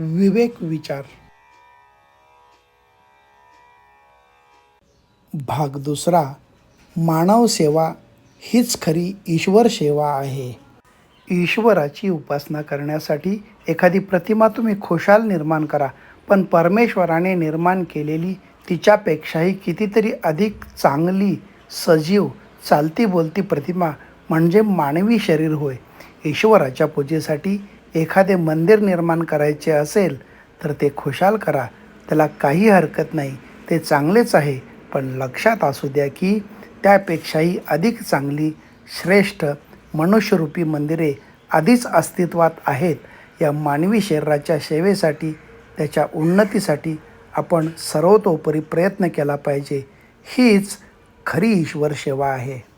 विवेक विचार. भाग दुसरा. मानव सेवा हीच खरी ईश्वर सेवा आहे. ईश्वराची उपासना करण्यासाठी एखादी प्रतिमा तुम्ही खुशाल निर्माण करा, पण परमेश्वराने निर्माण केलेली तिच्यापेक्षाही कितीतरी अधिक चांगली, सजीव, चालती बोलती प्रतिमा म्हणजे मानवी शरीर होय. ईश्वराच्या पूजेसाठी एखादे मंदिर निर्माण करायचे असेल तर ते खुशाल करा, त्याला काही हरकत नाही, ते चांगलेच आहे. पण लक्षात असू द्या की त्यापेक्षाही अधिक चांगली, श्रेष्ठ मनुष्यरूपी मंदिरे आधीच अस्तित्वात आहेत. या मानवी शरीराच्या सेवेसाठी, त्याच्या उन्नतीसाठी आपण सर्वतोपरी प्रयत्न केला पाहिजे. हीच खरी ईश्वर सेवा आहे.